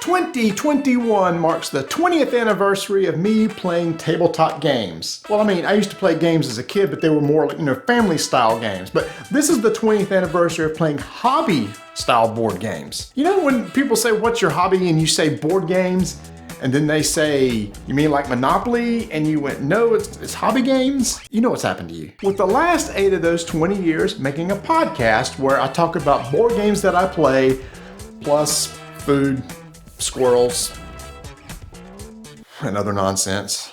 2021 marks the 20th anniversary of me playing tabletop games. Well, I mean, I used to play games as a kid, but they were more like, family style games. But this is the 20th anniversary of playing hobby style board games. You know when people say, what's your hobby? And you say board games, and then they say, you mean like Monopoly? And you went, no, it's hobby games. You know what's happened to you. With the last 8 of those 20 years making a podcast where I talk about board games that I play, plus food, squirrels, and other nonsense.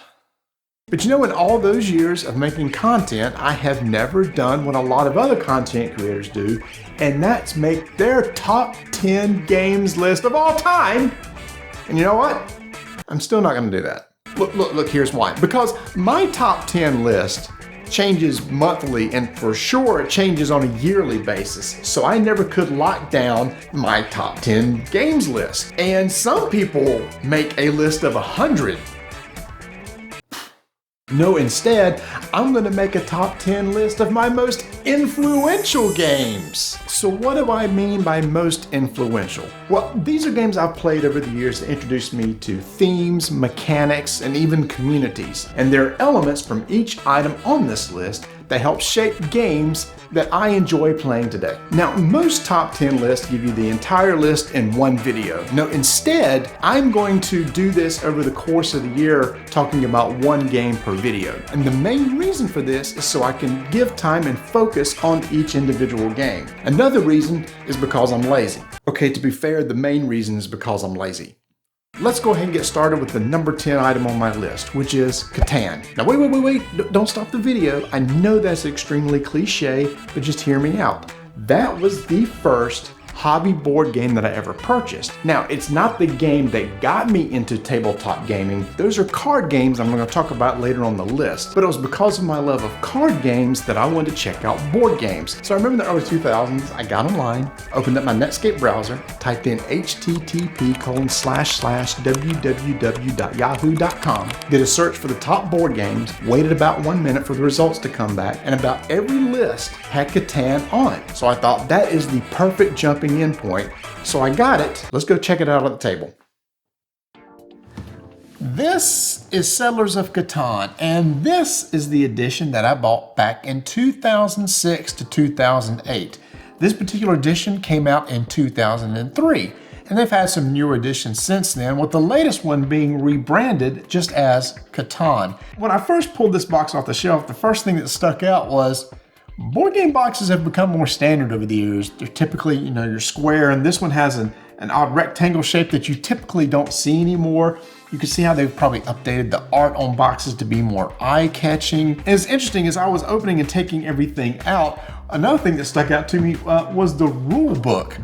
But in all those years of making content, I have never done what a lot of other content creators do, and that's make their top 10 games list of all time. And you know what? I'm still not going to do that. Look, here's why. Because my top 10 list changes monthly, and for sure it changes on a yearly basis. So I never could lock down my top 10 games list. And some people make a list of 100. No, instead, I'm going to make a top 10 list of my most influential games. So what do I mean by most influential? Well, these are games I've played over the years that introduced me to themes, mechanics, and even communities. And there are elements from each item on this list that help shape games that I enjoy playing today. Now, most top 10 lists give you the entire list in one video. No, instead, I'm going to do this over the course of the year, talking about one game per video. And the main reason for this is so I can give time and focus on each individual game. Another reason is because I'm lazy. Okay, to be fair, the main reason is because I'm lazy. Let's go ahead and get started with the number 10 item on my list, which is Catan. Now wait, don't stop the video. I know that's extremely cliche, but just hear me out. That was the first hobby board game that I ever purchased. Now, it's not the game that got me into tabletop gaming. Those are card games I'm going to talk about later on the list. But it was because of my love of card games that I wanted to check out board games. So I remember in the early 2000s, I got online, opened up my Netscape browser, typed in http://www.yahoo.com, did a search for the top board games, waited about 1 minute for the results to come back, and about every list had Catan on it. So I thought that is the perfect jumping in point. So I got it. Let's go check it out at the table. This is Settlers of Catan, and this is the edition that I bought back in 2006 to 2008. This particular edition came out in 2003, and they've had some newer editions since then, with the latest one being rebranded just as Catan. When I first pulled this box off the shelf, the first thing that stuck out was board game boxes have become more standard over the years. They're typically, your square, and this one has an odd rectangle shape that you typically don't see anymore. You can see how they've probably updated the art on boxes to be more eye-catching. And it's interesting, as I was opening and taking everything out, another thing that stuck out to me was the rule book.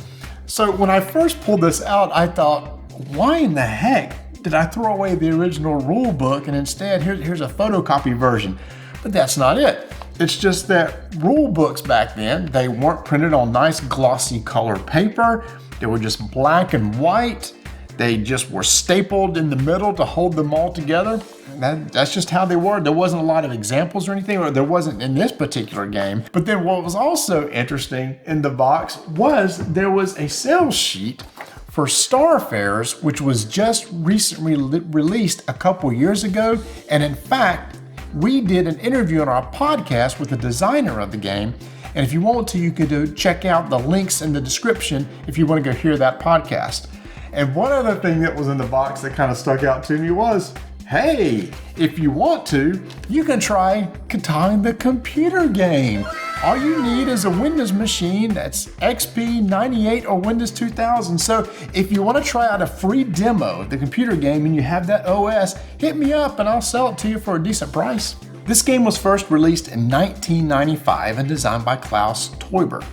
So when I first pulled this out, I thought, why in the heck did I throw away the original rule book and instead here's a photocopy version? But that's not it. It's just that rule books back then, they weren't printed on nice glossy color paper. They were just black and white. They just were stapled in the middle to hold them all together. That's just how they were. There wasn't a lot of examples or anything, or there wasn't in this particular game. But then what was also interesting in the box was there was a sales sheet for Starfares, which was just recently released a couple years ago. And in fact, we did an interview on our podcast with the designer of the game. And if you want to, you could check out the links in the description if you want to go hear that podcast. And one other thing that was in the box that kind of stuck out to me was, hey, if you want to, you can try Catan the computer game. All you need is a Windows machine that's XP 98 or Windows 2000. So if you want to try out a free demo of the computer game and you have that OS, hit me up and I'll sell it to you for a decent price. This game was first released in 1995 and designed by Klaus Teuber.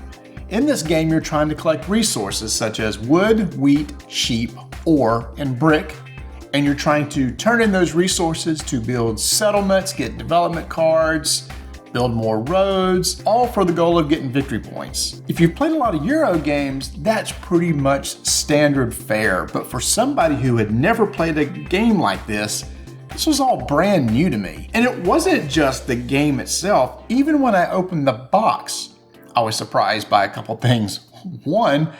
In this game, you're trying to collect resources such as wood, wheat, sheep, ore, and brick. And you're trying to turn in those resources to build settlements, get development cards, build more roads, all for the goal of getting victory points. If you've played a lot of Euro games, that's pretty much standard fare. But for somebody who had never played a game like this was all brand new to me. And it wasn't just the game itself. Even when I opened the box, I was surprised by a couple things. One,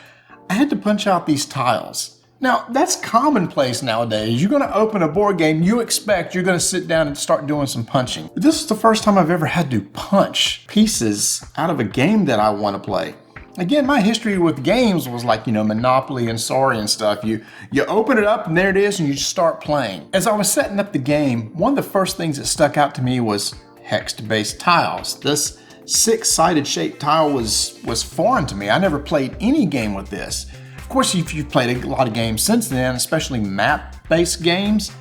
I had to punch out these tiles. Now, that's commonplace nowadays. You're gonna open a board game, you expect you're gonna sit down and start doing some punching. This is the first time I've ever had to punch pieces out of a game that I wanna play. Again, my history with games was like, Monopoly and Sorry and stuff. You open it up and there it is and you just start playing. As I was setting up the game, one of the first things that stuck out to me was hexed-based tiles. This six-sided shaped tile was foreign to me. I never played any game with this. Of course, if you've played a lot of games since then, especially map-based games,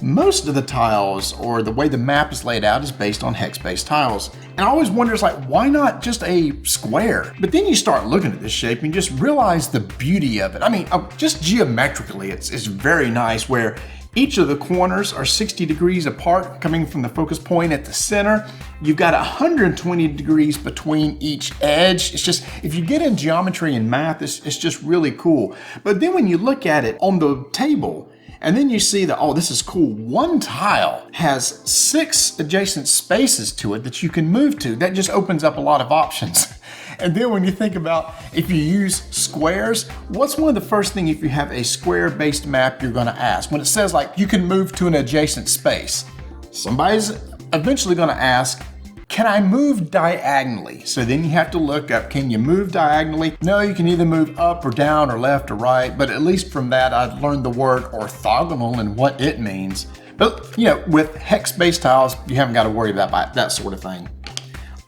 most of the tiles or the way the map is laid out is based on hex-based tiles. And I always wonder, why not just a square? But then you start looking at this shape and you just realize the beauty of it. I mean, just geometrically, it's very nice where each of the corners are 60 degrees apart coming from the focus point at the center. You've got 120 degrees between each edge. It's just, if you get in geometry and math, it's just really cool. But then when you look at it on the table, and then you see that, oh, this is cool. One tile has 6 adjacent spaces to it that you can move to. That just opens up a lot of options. And then when you think about if you use squares, what's one of the first things if you have a square-based map you're gonna ask? When it says you can move to an adjacent space, somebody's eventually gonna ask, can I move diagonally? So then you have to look up, can you move diagonally? No, you can either move up or down or left or right, but at least from that I've learned the word orthogonal and what it means. But with hex-based tiles, you haven't got to worry about that sort of thing.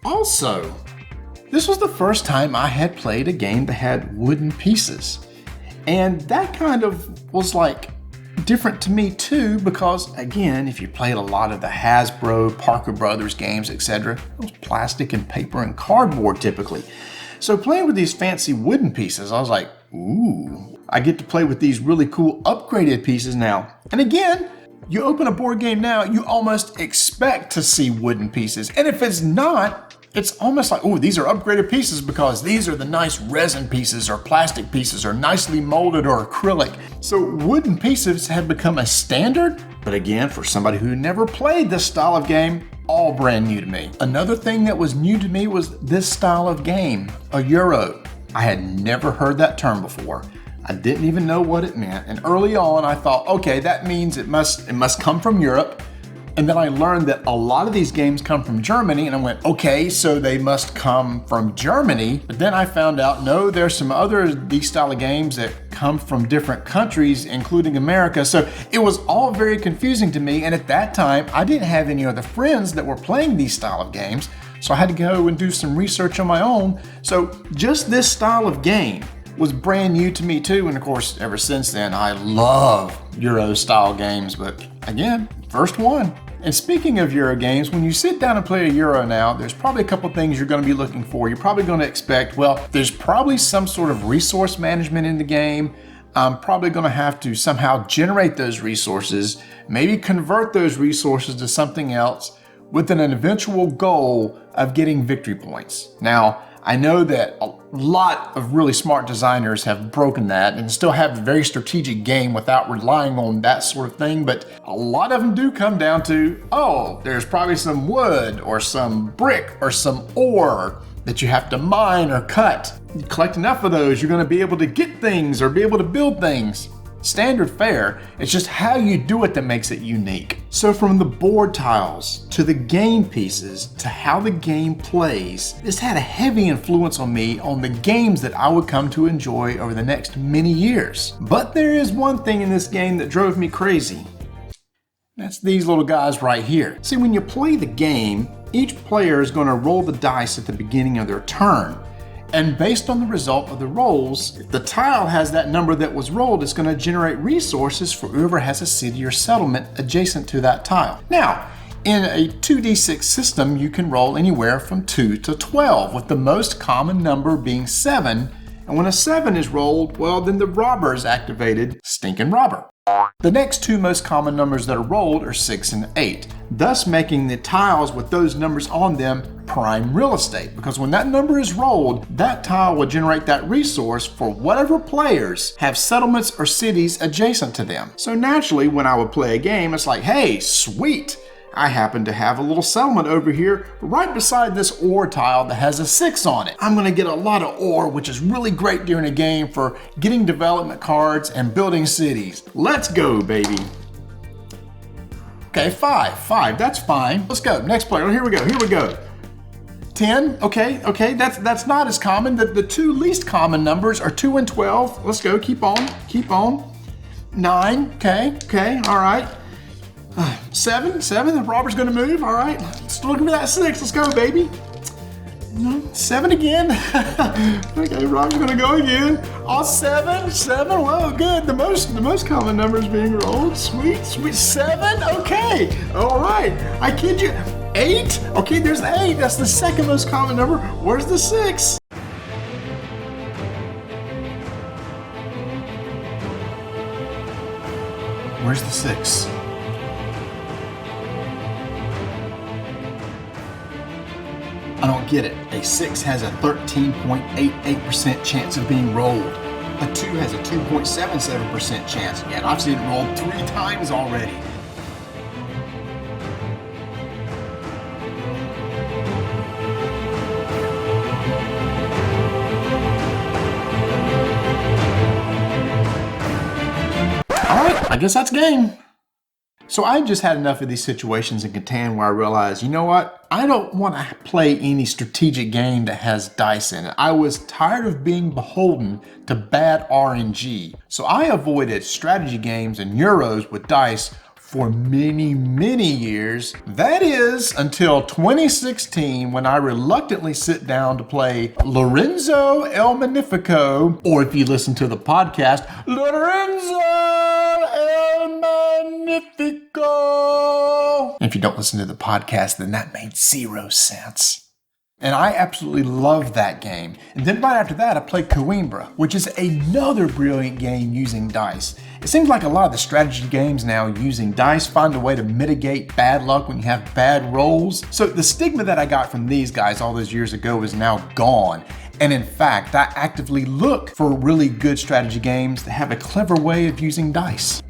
Also, this was the first time I had played a game that had wooden pieces. And that kind of was different to me too, because again, if you played a lot of the Hasbro, Parker Brothers games, etc., it was plastic and paper and cardboard typically. So playing with these fancy wooden pieces, I was like, ooh, I get to play with these really cool upgraded pieces now. And again, you open a board game now, you almost expect to see wooden pieces. And if it's not, it's almost like, oh, these are upgraded pieces because these are the nice resin pieces or plastic pieces or nicely molded or acrylic. So wooden pieces have become a standard, but again, for somebody who never played this style of game, all brand new to me. Another thing that was new to me was this style of game, a Euro. I had never heard that term before. I didn't even know what it meant. And early on, I thought, okay, that means it must come from Europe. And then I learned that a lot of these games come from Germany, and I went, okay, so they must come from Germany. But then I found out, no, there's some other these style of games that come from different countries, including America. So it was all very confusing to me. And at that time, I didn't have any other friends that were playing these style of games. So I had to go and do some research on my own. So just this style of game was brand new to me too. And of course, ever since then, I love Euro style games. But again, first one. And speaking of Euro games, when you sit down and play a Euro now, there's probably a couple things you're going to be looking for. You're probably going to expect, well, there's probably some sort of resource management in the game. I'm probably going to have to somehow generate those resources, maybe convert those resources to something else with an eventual goal of getting victory points. Now, I know that a lot of really smart designers have broken that and still have a very strategic game without relying on that sort of thing, but a lot of them do come down to, oh, there's probably some wood or some brick or some ore that you have to mine or cut. You collect enough of those, you're going to be able to get things or be able to build things. Standard fare, it's just how you do it that makes it unique. So from the board tiles to the game pieces to how the game plays, this had a heavy influence on me on the games that I would come to enjoy over the next many years. But there is one thing in this game that drove me crazy. That's these little guys right here. See, when you play the game, each player is going to roll the dice at the beginning of their turn. And based on the result of the rolls, if the tile has that number that was rolled, it's going to generate resources for whoever has a city or settlement adjacent to that tile. Now, in a 2d6 system, you can roll anywhere from 2 to 12, with the most common number being 7. And when a 7 is rolled, well, then the robber is activated, stinking robber. The next two most common numbers that are rolled are 6 and 8, thus making the tiles with those numbers on them prime real estate, because when that number is rolled, that tile will generate that resource for whatever players have settlements or cities adjacent to them. So naturally, when I would play a game, it's like, hey, sweet, I happen to have a little settlement over here right beside this ore tile that has a 6 on it. I'm gonna get a lot of ore, which is really great during a game for getting development cards and building cities. Let's go, baby. Okay, 5, that's fine. Let's go, next player, here we go. 10, okay, that's not as common. The 2 least common numbers are 2 and 12. Let's go, keep on. 9, okay, all right. 7, the robber's gonna move, all right. Still looking for that 6, let's go, baby. 7 again. Okay, robber's gonna go again. Oh, 7, whoa, good. The most common number is being rolled. Sweet, 7, okay. All right, I kid you. 8, okay, there's the 8. That's the second most common number. Where's the 6? Where's the 6? I don't get it. A 6 has a 13.88% chance of being rolled. A 2 has a 2.77% chance. And I've seen it rolled 3 times already. All right, I guess that's game. So I just had enough of these situations in Catan where I realized, you know what? I don't want to play any strategic game that has dice in it. I was tired of being beholden to bad RNG. So I avoided strategy games and Euros with dice for many years. That is until 2016 when I reluctantly sit down to play Lorenzo El Magnifico, or if you listen to the podcast, Lorenzo El Magnifico. If you don't listen to the podcast, then that made 0 sense. And I absolutely love that game. And then right after that, I played Coimbra, which is another brilliant game using dice. It seems like a lot of the strategy games now using dice find a way to mitigate bad luck when you have bad rolls. So the stigma that I got from these guys all those years ago is now gone. And in fact, I actively look for really good strategy games that have a clever way of using dice.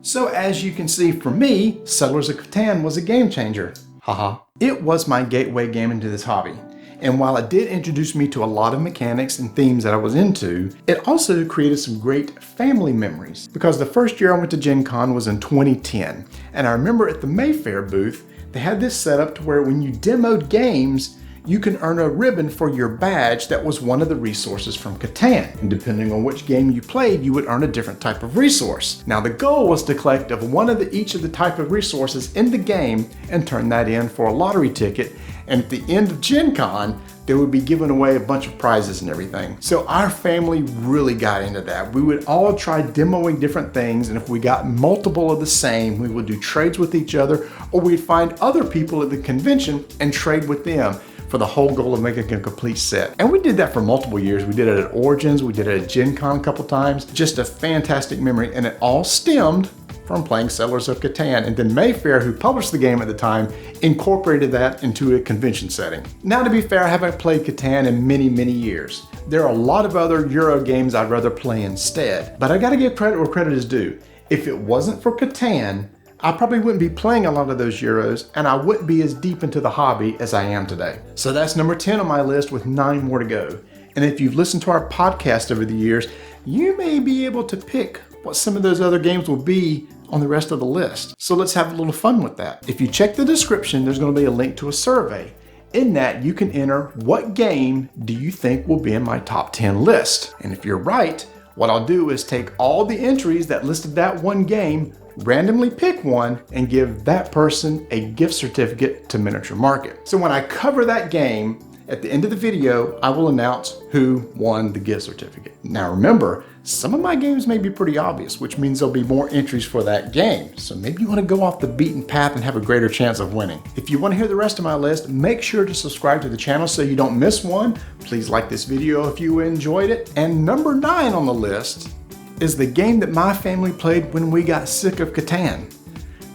So as you can see for me, Settlers of Catan was a game changer. Haha. It was my gateway game into this hobby. And while it did introduce me to a lot of mechanics and themes that I was into, it also created some great family memories. Because the first year I went to Gen Con was in 2010. And I remember at the Mayfair booth, they had this set up to where when you demoed games, you can earn a ribbon for your badge that was one of the resources from Catan. And depending on which game you played, you would earn a different type of resource. Now the goal was to collect each of the type of resources in the game and turn that in for a lottery ticket. And at the end of Gen Con, they would be giving away a bunch of prizes and everything. So our family really got into that. We would all try demoing different things, and if we got multiple of the same, we would do trades with each other, or we'd find other people at the convention and trade with them for the whole goal of making a complete set. And we did that for multiple years. We did it at Origins, we did it at Gen Con a couple times. Just a fantastic memory, and it all stemmed from playing Settlers of Catan. And then Mayfair, who published the game at the time, incorporated that into a convention setting. Now to be fair, I haven't played Catan in many years. There are a lot of other Euro games I'd rather play instead, but I gotta give credit where credit is due. If it wasn't for Catan, I probably wouldn't be playing a lot of those Euros, and I wouldn't be as deep into the hobby as I am today. So that's number 10 on my list with 9 more to go. And if you've listened to our podcast over the years, you may be able to pick what some of those other games will be on the rest of the list. So let's have a little fun with that. If you check the description, there's going to be a link to a survey. In that, you can enter what game do you think will be in my top 10 list. And if you're right, what I'll do is take all the entries that listed that one game, randomly pick one, and give that person a gift certificate to Miniature Market. So when I cover that game, at the end of the video, I will announce who won the gift certificate. Now remember, some of my games may be pretty obvious, which means there'll be more entries for that game. So maybe you want to go off the beaten path and have a greater chance of winning. If you want to hear the rest of my list, make sure to subscribe to the channel so you don't miss one. Please like this video if you enjoyed it. And number 9 on the list is the game that my family played when we got sick of Catan,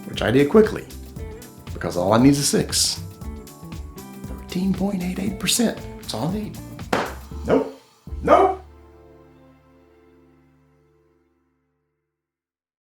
which I did quickly, because all I need is a 6. 13.88%, that's all I need. Nope.